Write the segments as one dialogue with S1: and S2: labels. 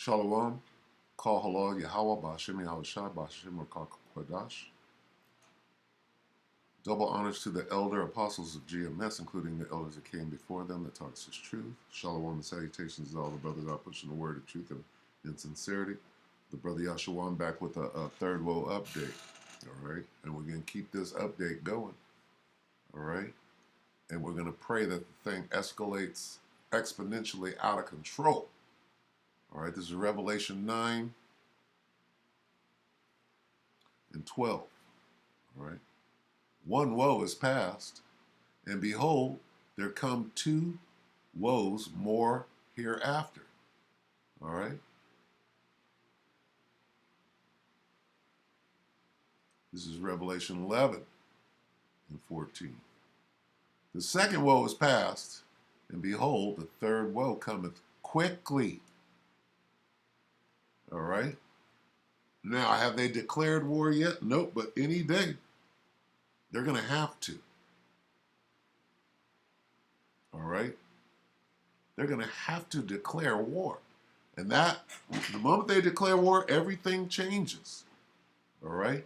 S1: Shalom, Kol Halal Yahweh B'Hashem Yahushai B'Hashem Rakak Kodash. Double honors to the elder apostles of GMS, including the elders that came before them that taught us his truth. Shalom and salutations to all the brothers out pushing the word of truth and in sincerity. The brother Yahshua back with a third woe update. All right, and we're going to keep this update going. All right, and we're going to pray that the thing escalates exponentially out of control. All right, this is Revelation 9 and 12. All right, one woe is past, and behold, there come two woes more hereafter. All right, this is Revelation 11 and 14. The second woe is past, and behold, the third woe cometh quickly. All right. Now, have they declared war yet? Nope, but any day they're going to have to. All right. They're going to have to declare war. And that, the moment they declare war, everything changes. All right.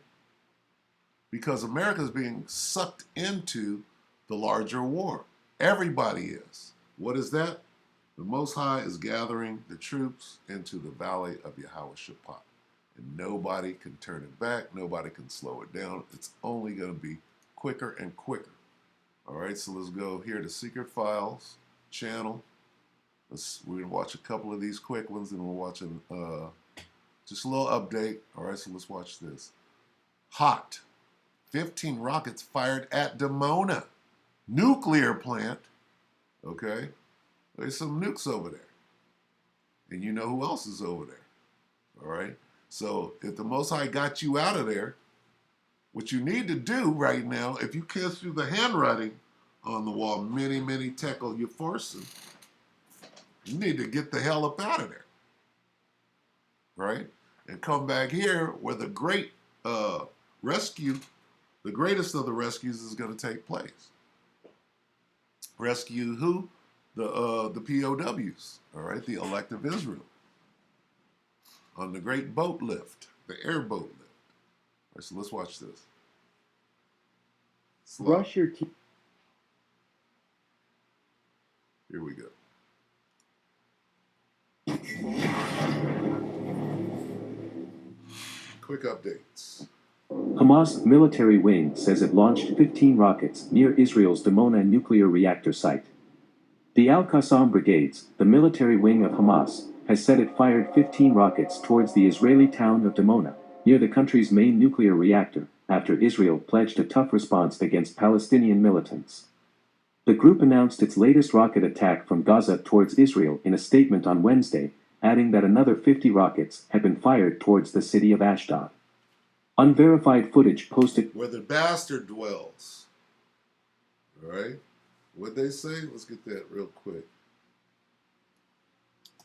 S1: Because America is being sucked into the larger war. Everybody is. What is that? The Most High is gathering the troops into the valley of Yahweh Shaphat. And nobody can turn it back. Nobody can slow it down. It's only going to be quicker and quicker. All right, so let's go here to Secret Files channel. We're going to watch a couple of these quick ones, and we're watching just a little update. All right, so let's watch this. Hot. 15 rockets fired at Dimona nuclear plant. Okay. There's some nukes over there. And you know who else is over there. All right. So if the Most High got you out of there, what you need to do right now, if you can't see the handwriting on the wall, many, many tekel you're forcing, you need to get the hell up out of there. Right? And come back here where the great rescue, the greatest of the rescues is going to take place. Rescue who? The POWs, all right, the elect of Israel, on the great boat lift, the airboat lift. All right, so let's watch this.
S2: Brush your teeth.
S1: Here we go. Quick updates.
S2: Hamas military wing says it launched 15 rockets near Israel's Dimona nuclear reactor site. The Al-Qassam brigades, the military wing of Hamas, has said it fired 15 rockets towards the Israeli town of Dimona, near the country's main nuclear reactor, after Israel pledged a tough response against Palestinian militants. The group announced its latest rocket attack from Gaza towards Israel in a statement on Wednesday, adding that another 50 rockets had been fired towards the city of Ashdod. Unverified footage posted
S1: where the bastard dwells. All right. What'd they say? Let's get that real quick.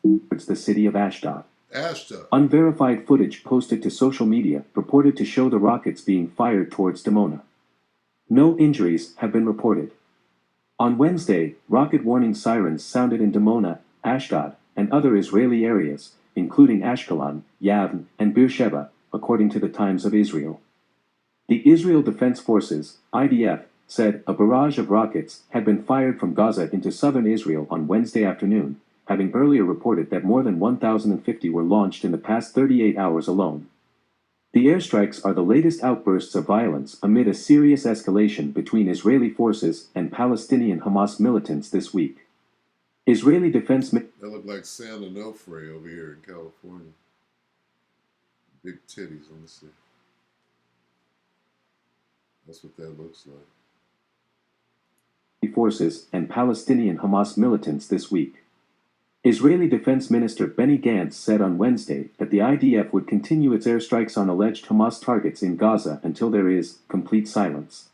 S2: Towards the city of Ashdod.
S1: Ashdod.
S2: Unverified footage posted to social media purported to show the rockets being fired towards Dimona. No injuries have been reported. On Wednesday, rocket warning sirens sounded in Dimona, Ashdod, and other Israeli areas, including Ashkelon, Yavne, and Beersheba, according to the Times of Israel. The Israel Defense Forces, IDF, said a barrage of rockets had been fired from Gaza into southern Israel on Wednesday afternoon, having earlier reported that more than 1,050 were launched in the past 38 hours alone. The airstrikes are the latest outbursts of violence amid a serious escalation between Israeli forces and Palestinian Hamas militants this week. Israeli defense...
S1: That look like San Onofre over here in California. Big titties, let me see. That's what that looks like.
S2: Forces and Palestinian Hamas militants this week. Israeli Defense Minister Benny Gantz said on Wednesday that the IDF would continue its airstrikes on alleged Hamas targets in Gaza until there is complete silence.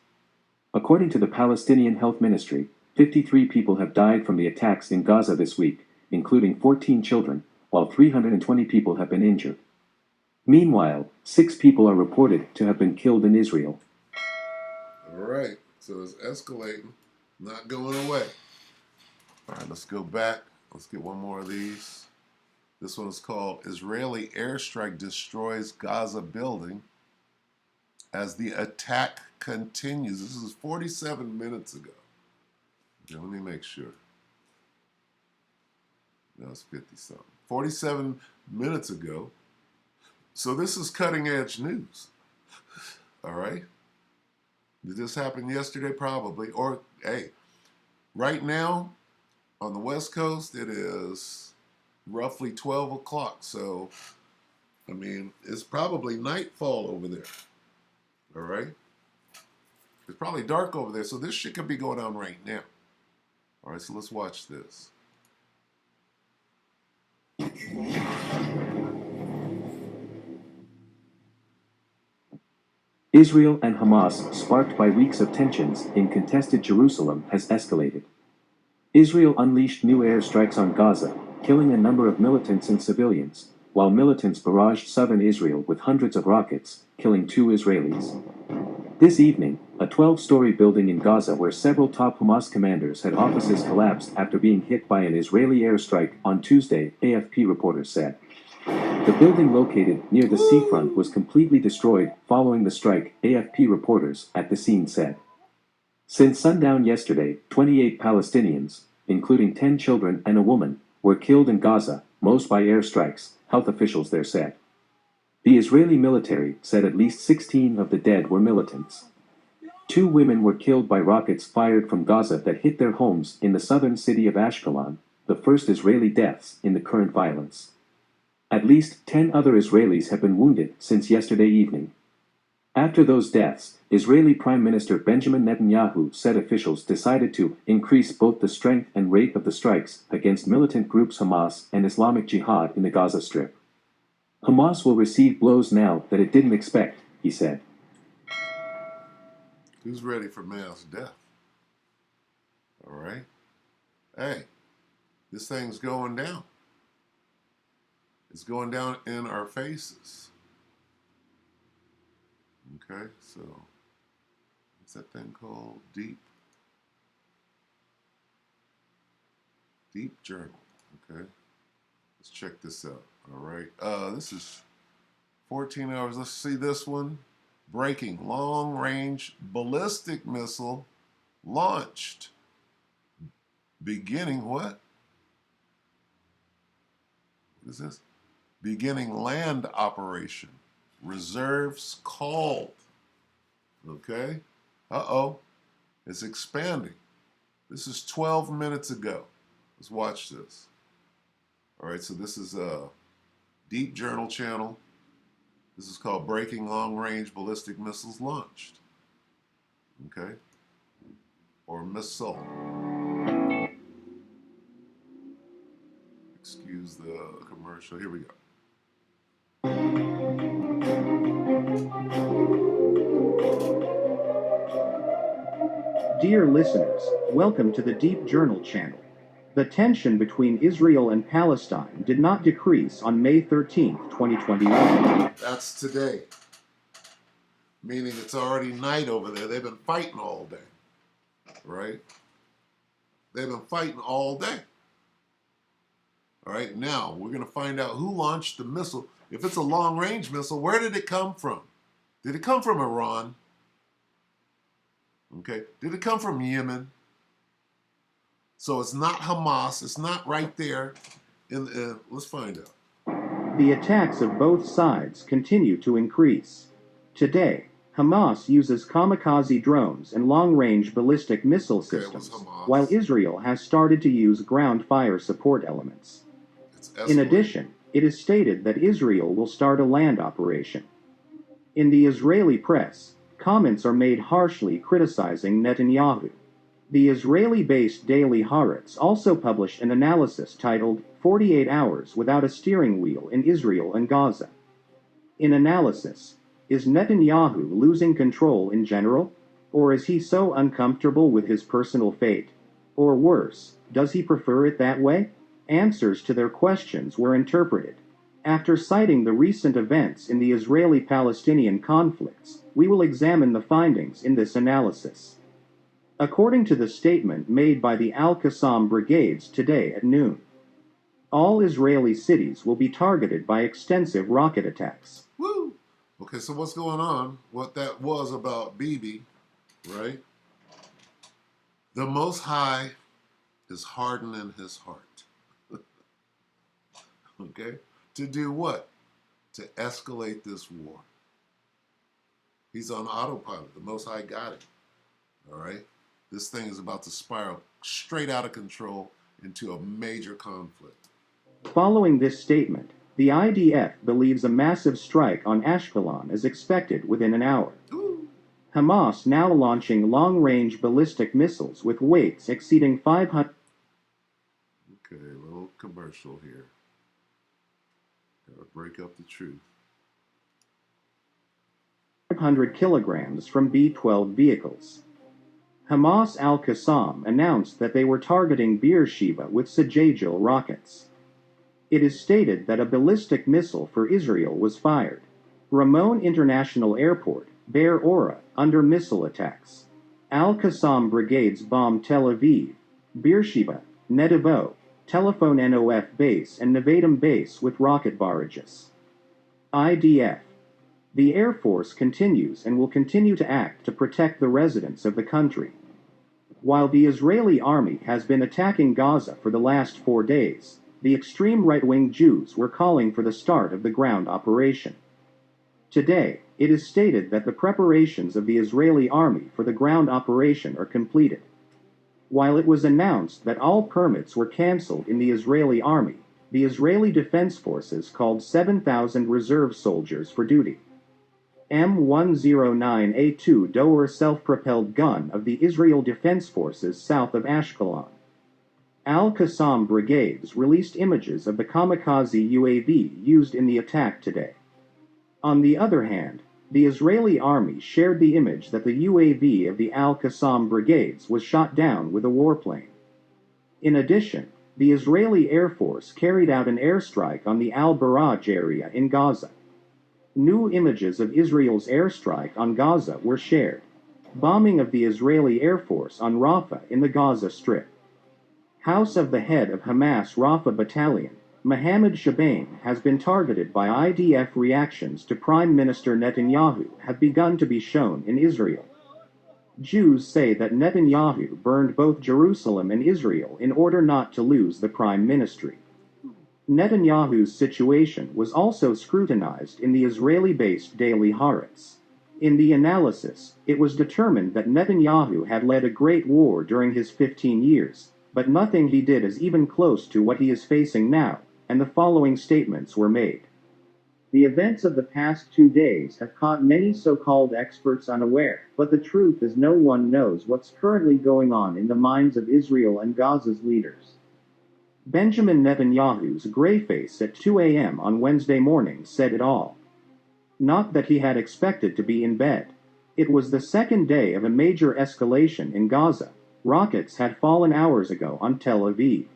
S2: According to the Palestinian Health Ministry, 53 people have died from the attacks in Gaza this week, including 14 children, while 320 people have been injured. Meanwhile, 6 people are reported to have been killed in Israel.
S1: All right, so it's escalating, not going away. All right, let's go back. Let's get one more of these. This one is called Israeli Airstrike Destroys Gaza Building as the Attack Continues. This is 47 minutes ago. Okay, let me make sure. No, it's 50 something. 47 minutes ago. So this is cutting edge news. All right? Did this happen yesterday? Probably. Or, hey, right now on the West Coast, it is roughly 12 o'clock. So, I mean, it's probably nightfall over there. All right? It's probably dark over there. So this shit could be going on right now. All right, so let's watch this.
S2: Israel and Hamas, sparked by weeks of tensions in contested Jerusalem, has escalated. Israel unleashed new airstrikes on Gaza, killing a number of militants and civilians, while militants barraged southern Israel with hundreds of rockets, killing 2 Israelis. This evening, a 12-story building in Gaza where several top Hamas commanders had offices collapsed after being hit by an Israeli airstrike on Tuesday, AFP reporters said. The building located near the seafront was completely destroyed following the strike, AFP reporters at the scene said. Since sundown yesterday, 28 Palestinians, including 10 children and a woman, were killed in Gaza, most by airstrikes, health officials there said. The Israeli military said at least 16 of the dead were militants. 2 women were killed by rockets fired from Gaza that hit their homes in the southern city of Ashkelon, the first Israeli deaths in the current violence. At least 10 other Israelis have been wounded since yesterday evening. After those deaths, Israeli Prime Minister Benjamin Netanyahu said officials decided to increase both the strength and rate of the strikes against militant groups Hamas and Islamic Jihad in the Gaza Strip. Hamas will receive blows now that it didn't expect, he said.
S1: Who's ready for mass death? All right. Hey, this thing's going down. It's going down in our faces. Okay, so what's that thing called? Deep Journal. Okay, let's check this out. All right, this is 14 hours. Let's see this one. Breaking long-range ballistic missile launched. Beginning what? What is this? Beginning land operation. Reserves called. Okay? Uh-oh. It's expanding. This is 12 minutes ago. Let's watch this. All right, so this is a Deep Journal channel. This is called Breaking Long-Range Ballistic Missiles Launched. Okay? Or missile. Excuse the commercial. Here we go.
S3: Dear listeners, welcome to the Deep Journal channel. The tension between Israel and Palestine did not decrease on May 13, 2021.
S1: That's today. Meaning it's already night over there. They've been fighting all day. Right? They've been fighting all day. All right, now we're going to find out who launched the missile. If it's a long-range missile, where did it come from? Did it come from Iran? Okay. Did it come from Yemen? So it's not Hamas. It's not right there. Let's find out.
S3: The attacks of both sides continue to increase. Today, Hamas uses kamikaze drones and long-range ballistic missile systems, while Israel has started to use ground fire support elements. In addition, it is stated that Israel will start a land operation. In the Israeli press, comments are made harshly criticizing Netanyahu. The Israeli-based Daily Haaretz also published an analysis titled 48 Hours Without a Steering Wheel in Israel and Gaza. In analysis, is Netanyahu losing control in general? Or is he so uncomfortable with his personal fate? Or worse, does he prefer it that way? Answers to their questions were interpreted. After citing the recent events in the Israeli-Palestinian conflicts, we will examine the findings in this analysis. According to the statement made by the Al-Qassam brigades today at noon, All Israeli cities will be targeted by extensive rocket attacks.
S1: Woo! Okay, so what's going on? What that was about Bibi, right? The Most High is hardening his heart. Okay? To do what? To escalate this war. He's on autopilot. The Most High got it. All right? This thing is about to spiral straight out of control into a major conflict.
S3: Following this statement, the IDF believes a massive strike on Ashkelon is expected within an hour.
S1: Ooh.
S3: Hamas now launching long-range ballistic missiles with weights exceeding 500.
S1: Okay, a little commercial here. Gotta break up the truth.
S3: 500 kilograms from B-12 vehicles. Hamas al-Qassam announced that they were targeting Beersheba with Sajajil rockets. It is stated that a ballistic missile for Israel was fired. Ramon International Airport, Be'er Ora, under missile attacks. Al-Qassam brigades bombed Tel Aviv, Beersheba, Netivot, Telephone NOF base and Nevatim base with rocket barrages. IDF. The Air Force continues and will continue to act to protect the residents of the country. While the Israeli army has been attacking Gaza for the last 4 days, the extreme right-wing Jews were calling for the start of the ground operation. Today, it is stated that the preparations of the Israeli army for the ground operation are completed. While it was announced that all permits were cancelled in the Israeli army, the Israeli Defense Forces called 7,000 reserve soldiers for duty. M109A2 Doer self-propelled gun of the Israel Defense Forces south of Ashkelon. Al-Qassam brigades released images of the kamikaze UAV used in the attack today. On the other hand, the Israeli army shared the image that the UAV of the Al-Qassam brigades was shot down with a warplane. In addition, the Israeli Air Force carried out an airstrike on the Al-Baraj area in Gaza. New images of Israel's airstrike on Gaza were shared. Bombing of the Israeli Air Force on Rafah in the Gaza Strip. House of the head of Hamas Rafah Battalion, Mohammed Shabain, has been targeted by IDF. Reactions to Prime Minister Netanyahu have begun to be shown in Israel. Jews say that Netanyahu burned both Jerusalem and Israel in order not to lose the prime ministry. Netanyahu's situation was also scrutinized in the Israeli-based Daily Haaretz. In the analysis, it was determined that Netanyahu had led a great war during his 15 years, but nothing he did is even close to what he is facing now, and the following statements were made. The events of the past 2 days have caught many so-called experts unaware, but the truth is no one knows what's currently going on in the minds of Israel and Gaza's leaders. Benjamin Netanyahu's gray face at 2 a.m. on Wednesday morning said it all. Not that he had expected to be in bed. It was the second day of a major escalation in Gaza. Rockets had fallen hours ago on Tel Aviv.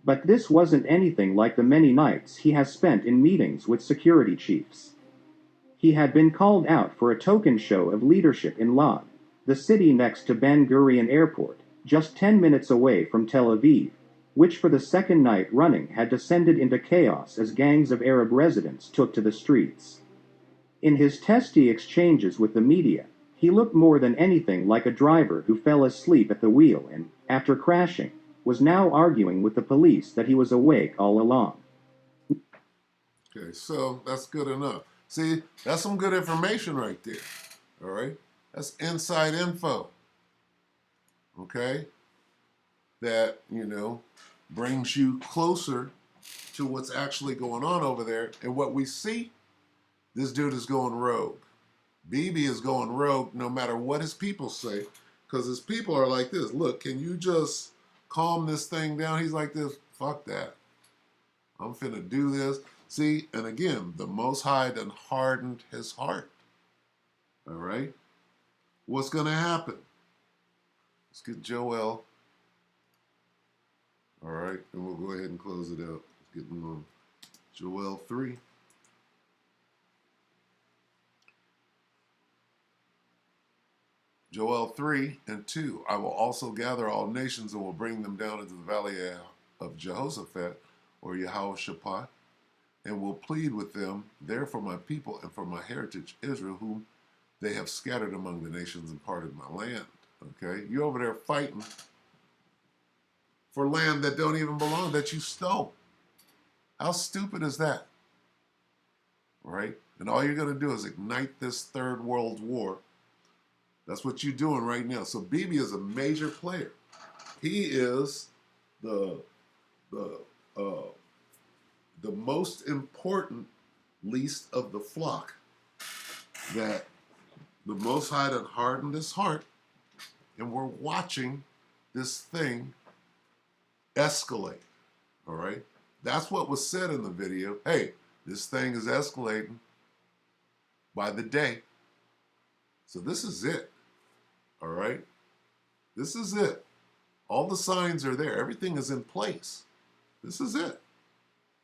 S3: But this wasn't anything like the many nights he has spent in meetings with security chiefs. He had been called out for a token show of leadership in Lod, the city next to Ben Gurion Airport, just 10 minutes away from Tel Aviv, which for the second night running had descended into chaos as gangs of Arab residents took to the streets. In his testy exchanges with the media, he looked more than anything like a driver who fell asleep at the wheel and, after crashing, was now arguing with the police that he was awake all along.
S1: Okay, so that's good enough. See, that's some good information right there. All right? That's inside info. Okay? That, brings you closer to what's actually going on over there. And what we see, this dude is going rogue. Bibi is going rogue no matter what his people say, because his people are like this. Look, can you just calm this thing down? He's like this. Fuck that. I'm finna do this. See, and again, the Most High done hardened his heart. All right? What's going to happen? Let's get Joel. All right, and we'll go ahead and close it out. It's getting long. Joel 3. Joel 3 and 2. I will also gather all nations and will bring them down into the valley of Jehoshaphat, or Yahushua, and will plead with them there for my people and for my heritage Israel, whom they have scattered among the nations and parted my land. Okay, you over there fighting for land that don't even belong, that you stole. How stupid is that? Right? And all you're going to do is ignite this third world war. That's what you're doing right now. So Bibi is a major player. He is the uh, the most important least of the flock, that the Most High done hardened his heart, and we're watching this thing escalate. All right? That's what was said in the video. Hey, this thing is escalating by the day. So this is it. All right? This is it. All the signs are there. Everything is in place. This is it.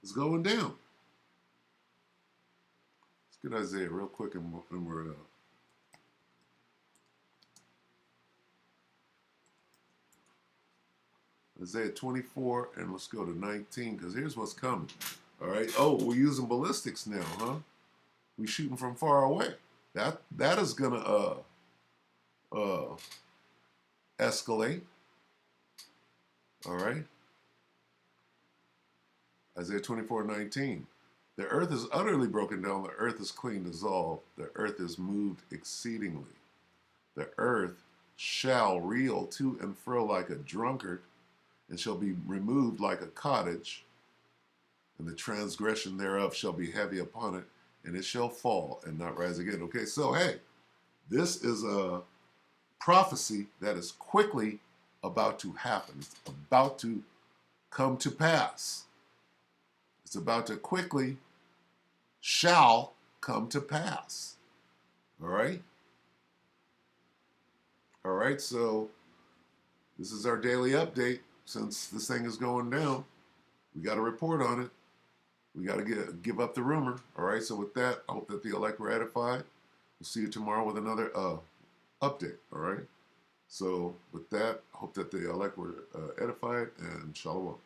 S1: It's going down. Let's get Isaiah real quick and we're Isaiah 24, and let's go to 19, because here's what's coming. All right. Oh, we're using ballistics now, huh? We're shooting from far away. That is gonna escalate. All right. Isaiah 24:19. The earth is utterly broken down. The earth is clean dissolved. The earth is moved exceedingly. The earth shall reel to and fro like a drunkard, and shall be removed like a cottage, and the transgression thereof shall be heavy upon it, and it shall fall and not rise again. Okay, so hey, this is a prophecy that is quickly about to happen. It's about to come to pass. It's about to quickly shall come to pass. All right? All right, so this is our daily update. Since this thing is going down, we got to report on it. We got to give up the rumor. All right, so with that, I hope that the elect were edified. We'll see you tomorrow with another update. All right, so with that, I hope that the elect were edified, and shalom.